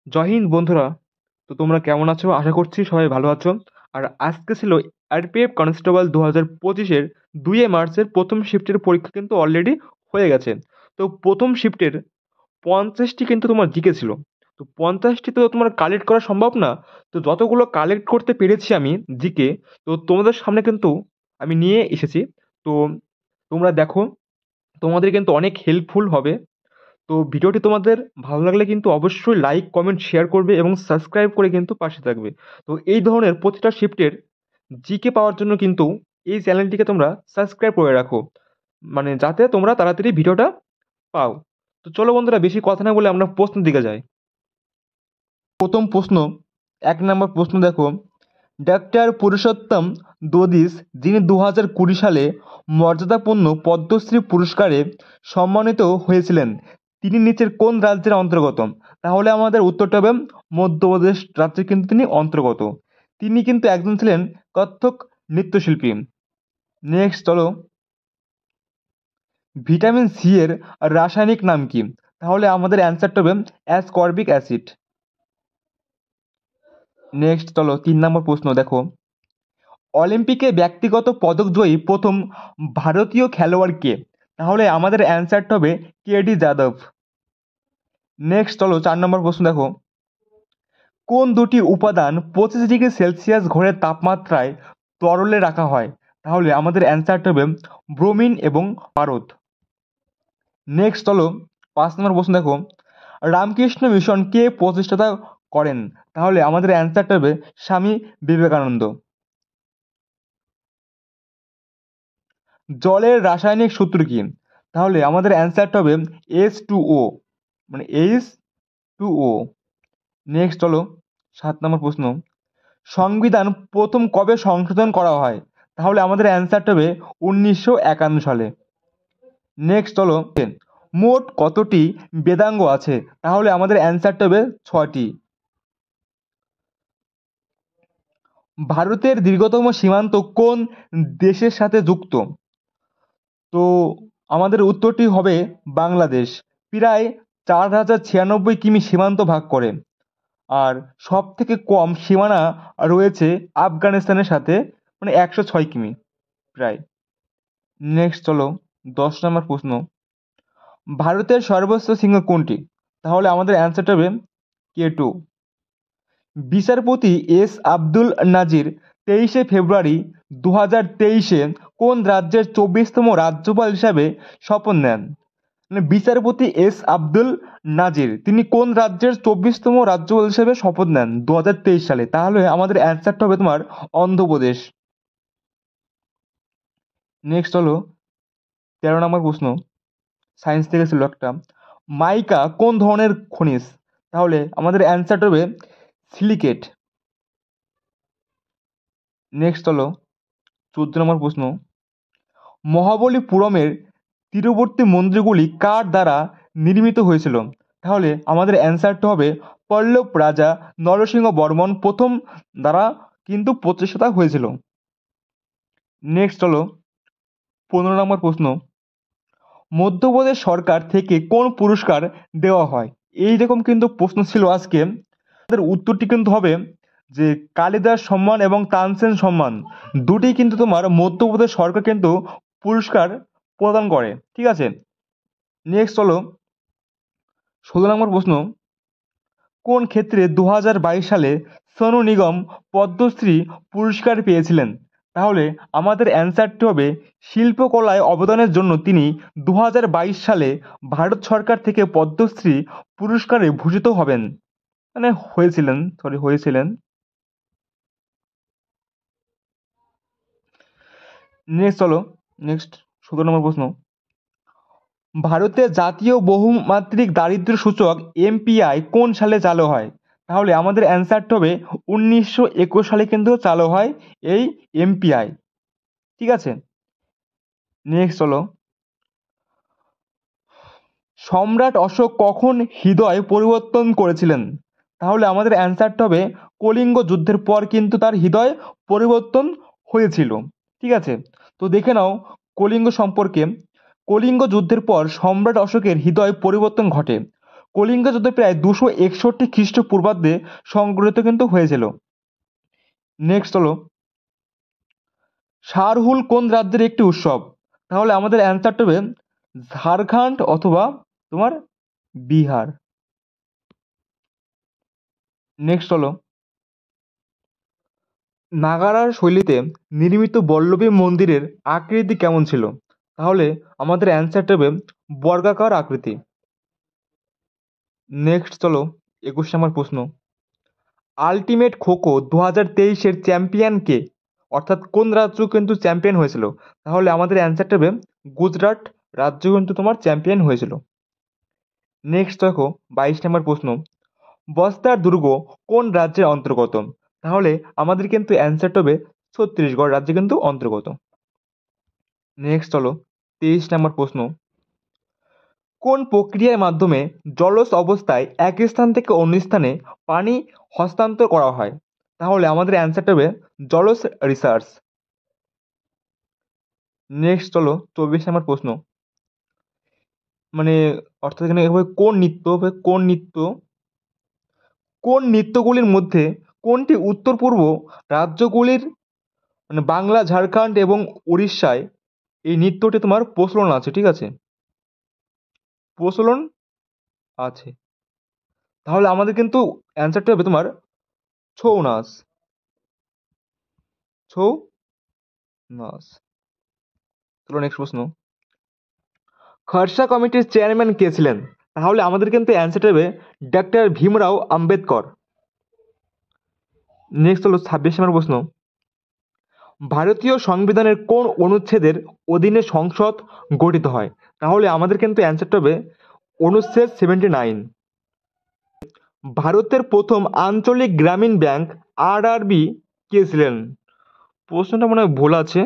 জয় হিন্দ বন্ধুরা। তো তোমরা কেমন আছো? আশা করছি সবাই ভালো আছো। আর আজকে ছিল আরপিএফ কনস্টেবল 2025-এর 2 মার্চের প্রথম শিফটের পরীক্ষা কিন্তু অলরেডি হয়ে গেছে। তো প্রথম শিফটের 50টি কিন্তু তোমার জিকে ছিল। তো 50টি তো তোমার কালেক্ট করা সম্ভব না। তো যতগুলো কালেক্ট করতে পেরেছি আমি জিকে, তো তোমাদের সামনে কিন্তু আমি নিয়ে এসেছি। তো তোমরা দেখো, তোমাদের কিন্তু অনেক হেল্পফুল হবে। তো ভিডিওটি তোমাদের ভালো লাগলে কিন্তু অবশ্যই লাইক কমেন্ট শেয়ার করবে এবং সাবস্ক্রাইব করে কিন্তু পাশে থাকবে। তো এই ধরনের প্রতিটা শিফটের জিকে পাওয়ার জন্য কিন্তু এই চ্যানেলটিকে তোমরা সাবস্ক্রাইব করে রাখো, মানে যাতে তোমরা তাড়াতাড়ি ভিডিওটা পাও। তো চলো বন্ধুরা, বেশি কথা না বলে আমরা প্রশ্নের দিকে যাই। প্রথম প্রশ্ন, 1 নম্বর প্রশ্ন দেখো। ডাক্তার পুরুষোত্তম দোদিস, যিনি 2020 সালে মর্যাদাপূর্ণ পদ্মশ্রী পুরস্কারে সম্মানিত হয়েছিলেন, তিনি নিচের কোন রাজ্যের অন্তর্গত? তাহলে আমাদের উত্তরটা হবে মধ্যপ্রদেশ রাজ্যের কিন্তু তিনি অন্তর্গত। তিনি কিন্তু একজন ছিলেন কত্থক নৃত্যশিল্পী। নেক্সট চলো, ভিটামিন সি এর রাসায়নিক নাম কি? তাহলে আমাদের অ্যান্সারটা হবে অ্যাসকর্বিক অ্যাসিড। নেক্সট চলো, 3 নম্বর প্রশ্ন দেখো। অলিম্পিকে ব্যক্তিগত পদকজয়ী প্রথম ভারতীয় খেলোয়াড় কে? তাহলে আমাদের অ্যান্সারটা হবে কেডি যাদব। নেক্সট চলো, 4 নম্বর প্রশ্ন দেখো। কোন দুটি উপাদান 25 ডিগ্রি সেলসিয়াস ঘরের তাপমাত্রায় তরলে রাখা হয়? তাহলে আমাদের অ্যান্সারটা হবে ব্রোমিন এবং পারদ। নেক্সট চলো, 5 নম্বর প্রশ্ন দেখো। রামকৃষ্ণ মিশন কে প্রতিষ্ঠাতা করেন? তাহলে আমাদের অ্যান্সারটা হবে স্বামী বিবেকানন্দ। জলের রাসায়নিক সূত্র কি? তাহলে আমাদের অ্যান্সারটা হবে H2O, মানে H2O। নেক্সট চলো, 7 নম্বর প্রশ্ন। সংবিধান প্রথম কবে সংশোধন করা হয়? তাহলে আমাদের অ্যান্সারটা হবে 1951 সালে। নেক্সট চলো, মোট কতটি বেদাঙ্গ আছে? তাহলে আমাদের অ্যান্সারটা হবে 6টি। ভারতের দীর্ঘতম সীমান্ত কোন দেশের সাথে যুক্ত? তো আমাদের উত্তরটি হবে বাংলাদেশ। প্রায় 4096 কিমি সীমান্ত ভাগ করে। আর সব থেকে কম সীমানা রয়েছে আফগানিস্তানের সাথে, মানে 106 কিমি প্রায়। নেক্সট চলো, 10 নম্বর প্রশ্ন। ভারতের সর্বোচ্চ শৃঙ্গ কোনটি? তাহলে আমাদের অ্যান্সারটা হবে K2। বিচারপতি এস আব্দুল নাজির 23 ফেব্রুয়ারি 2023-এ কোন রাজ্যের 24তম রাজ্যপাল হিসাবে শপথ নেন? মানে বিচারপতি এস আব্দুল নাজির তিনি কোন রাজ্যের 24তম রাজ্যপাল হিসেবে শপথ নেন 2023 সালে? তাহলে আমাদের অ্যান্সারটা হবে তোমার অন্ধ্রপ্রদেশ। নেক্সট হলো 13 নম্বর প্রশ্ন, সায়েন্স থেকে ছিল একটা। মাইকা কোন ধরনের খনিজ? তাহলে আমাদের অ্যান্সারটা হবে সিলিকেট। নেক্সট হলো 14 নম্বর প্রশ্ন। মহাবলীপুরমের তীরবর্তী মন্দিরগুলি কার দ্বারা নির্মিত হয়েছিল? তাহলে আমাদের অ্যান্সারটা হবে পল্লব রাজা নরসিংহ বর্মন প্রথম দ্বারা কিন্তু প্রতিষ্ঠাতা হয়েছিল। নেক্সট হলো 15 নম্বর প্রশ্ন। মধ্যপ্রদেশ সরকার থেকে কোন পুরস্কার দেওয়া হয়? এইরকম কিন্তু প্রশ্ন ছিল আজকে। আমাদের উত্তরটি কিন্তু হবে যে কালিদাস সম্মান এবং তানসেন সম্মান, দুটি কিন্তু তোমার মধ্যপ্রদেশ সরকার কিন্তু পুরস্কার প্রদান করে। ঠিক আছে। নেক্সট হলো 16 নম্বর প্রশ্ন। কোন ক্ষেত্রে 2022 সালে সোনু নিগম পদ্মশ্রী পুরস্কার পেয়েছিলেন? তাহলে আমাদের অ্যান্সারটি হবে শিল্পকলায় অবদানের জন্য তিনি 2022 সালে ভারত সরকার থেকে পদ্মশ্রী পুরস্কারে ভূষিত হবেন, মানে হয়েছিলেন। নেক্সট চলো, নেক্সট 17 নম্বর প্রশ্ন। ভারতের জাতীয় বহুমাত্রিক দারিদ্র্য সূচক এমপিআই কোন সালে চালু হয়? তাহলে আমাদের অ্যান্সারটা হবে 1921 সালে কিন্তু চালু হয় এই এমপিআই। ঠিক আছে। নেক্সট চলো, সম্রাট অশোক কখন হৃদয় পরিবর্তন করেছিলেন? তাহলে আমাদের অ্যান্সারটা হবে কলিঙ্গ যুদ্ধের পর কিন্তু তার হৃদয় পরিবর্তন হয়েছিল। ঠিক আছে। তো দেখে নাও কলিঙ্গ সম্পর্কে। কলিঙ্গ যুদ্ধের পর সম্রাট অশোকের হৃদয় পরিবর্তন ঘটে। কলিঙ্গ যুদ্ধ প্রায় 261 খ্রিস্টপূর্বাব্দে সংঘটিত কিন্তু হয়েছিল। নেক্সট হলো, সারহুল কোন রাজ্যের একটি উৎসব? তাহলে আমাদের অ্যান্সারটা হবে ঝাড়খণ্ড অথবা তোমার বিহার। নেক্সট হলো, নাগারার শৈলীতে নির্মিত বল্লভী মন্দিরের আকৃতি কেমন ছিল? তাহলে আমাদের অ্যান্সারটা হবে বর্গাকার আকৃতি। নেক্সট চলো 21 নম্বর প্রশ্ন, আলটিমেট খোখো 2023-এর চ্যাম্পিয়ন কে? অর্থাৎ কোন রাজ্য কিন্তু চ্যাম্পিয়ন হয়েছিল? তাহলে আমাদের অ্যান্সারটা হবে গুজরাট রাজ্য কিন্তু তোমার চ্যাম্পিয়ন হয়েছিল। নেক্সট দেখো 22 নম্বর প্রশ্ন, বস্তার দুর্গ কোন রাজ্যের অন্তর্গত? তাহলে আমাদের কিন্তু অ্যান্সারটা হবে ছত্তিশগড় রাজ্যে কিন্তু অন্তর্গত। নেক্সট হলো 23 নম্বর প্রশ্ন, কোন প্রক্রিয়ার মাধ্যমে জলজ অবস্থায় এক স্থান থেকে অন্য স্থানে পানি হস্তান্তর করা হয়? তাহলে আমাদের অ্যান্সারটা হবে জলজ রিসার্চ। নেক্সট হলো 24 নম্বর প্রশ্ন, মানে অর্থাৎ এখানে হবে কোন নৃত্যগুলির মধ্যে কোনটি উত্তর পূর্ব রাজ্যগুলির মানে বাংলা, ঝাড়খণ্ড এবং উড়িষ্যায় এই নৃত্যটি তোমার প্রচলন আছে, ঠিক আছে, প্রচলন আছে। তাহলে আমাদের কিন্তু অ্যান্সারটা হবে তোমার ছৌ নাচ। ছৌ নাচ। চলো নেক্সট প্রশ্ন, খরসা কমিটির চেয়ারম্যান কে ছিলেন? তাহলে আমাদের কিন্তু অ্যান্সারটা হবে ডক্টর ভীমরাও আম্বেদকর। নেক্সট হলো 26 নম্বর প্রশ্ন, ভারতীয় সংবিধানের কোন অনুচ্ছেদের অধীনে সংসদ গঠিত হয়? তাহলে আমাদের কিন্তু অ্যান্সারটা হবে অনুচ্ছেদ 79। ভারতের প্রথম আঞ্চলিক গ্রামীণ ব্যাংক আরআরবি কে ছিলেন? প্রশ্নটা মনে হয় ভুল আছে।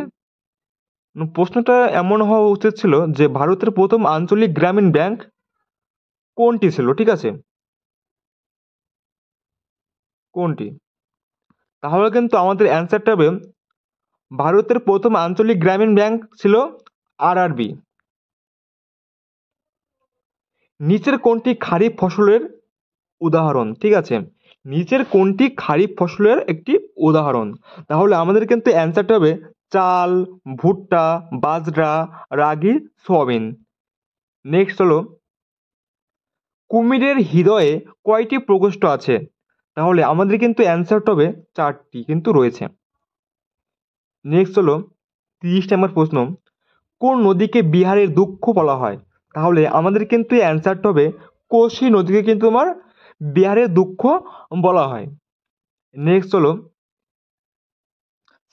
প্রশ্নটা এমন হওয়া উচিত ছিল যে ভারতের প্রথম আঞ্চলিক গ্রামীণ ব্যাংক কোনটি ছিল, ঠিক আছে, কোনটি? তাহলে কিন্তু আমাদের অ্যান্সারটা হবে ভারতের প্রথম আঞ্চলিক গ্রামীণ ব্যাংক ছিল আরআরবি। নিচের কোনটি খারিফ ফসলের উদাহরণ? ঠিক আছে, নিচের কোনটি খারিফ ফসলের একটি উদাহরণ? তাহলে আমাদের কিন্তু অ্যান্সারটা হবে চাল, ভুট্টা, বাজরা, রাগি, সোয়াবিন। নেক্সট হলো, কুমিরের হৃদয়ে কয়টি প্রকোষ্ঠ আছে? তাহলে আমাদের কিন্তু অ্যান্সারটা হবে 4টি কিন্তু রয়েছে। নেক্সট হলো 30 নম্বর প্রশ্ন, কোন নদীকে বিহারের দুঃখ বলা হয়? তাহলে আমাদের কিন্তু অ্যান্সারটা হবে কোশি নদীকে কিন্তু আমার বিহারের দুঃখ বলা হয়। নেক্সট হলো,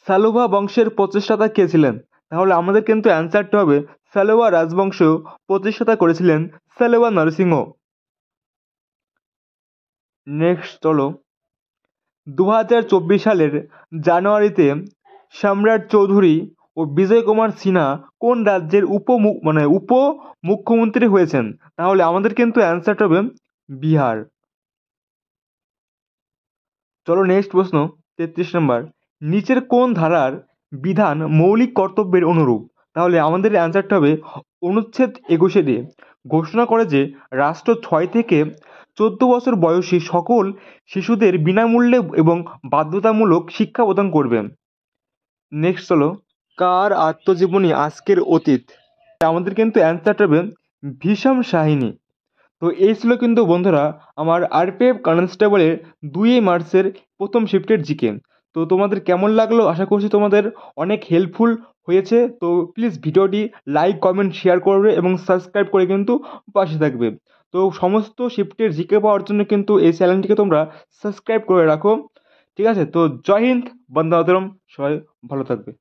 সালুভা বংশের প্রতিষ্ঠাতা কে ছিলেন? তাহলে আমাদের কিন্তু অ্যান্সারটা হবে সালুভা রাজবংশ প্রতিষ্ঠাতা করেছিলেন সালুভা নরসিংহ। নেক্সট হলো, 2024 সালের জানুয়ারিতে সম্রাট চৌধুরী ও বিজয় কুমার সিনহা কোন রাজ্যের উপ মুখ্যমন্ত্রী হয়েছেন? তাহলে আমাদের কিন্তু অ্যান্সারটা হবে বিহার। চলো নেক্সট প্রশ্ন 33 নম্বর, নিচের কোন ধারার বিধান মৌলিক কর্তব্যের অনুরূপ? তাহলে আমাদের অ্যান্সারটা হবে অনুচ্ছেদ 21 দিয়ে ঘোষণা করে যে রাষ্ট্র 6 থেকে 14 বছর বয়সী সকল শিশুদের বিনামূল্যে এবং বাধ্যতামূলক শিক্ষা প্রদান করবে। নেক্সট হলো, কার আত্মজীবনী আজকের অতীত? আমাদের কিন্তু অ্যান্সারটা হবে ভীষম সাহিনী। তো এই ছিল কিন্তু বন্ধুরা আমার আরপিএফ কনস্টেবলের 2 মার্চের প্রথম শিফটের জিকে। তো তোমাদের কেমন লাগলো? আশা করছি তোমাদের অনেক হেল্পফুল হয়েছে। তো প্লিজ ভিডিওটি লাইক, কমেন্ট, শেয়ার করবে এবং সাবস্ক্রাইব করে কিন্তু পাশে থাকবে। তো সমস্ত শিফটের জিকে পাওয়ার জন্য কিন্তু এই চ্যানেলটিকে তোমরা সাবস্ক্রাইব করে রাখো, ঠিক আছে? তো জয় হিন্দ, বন্দে মাতরম, সবাই ভালো থাকবে।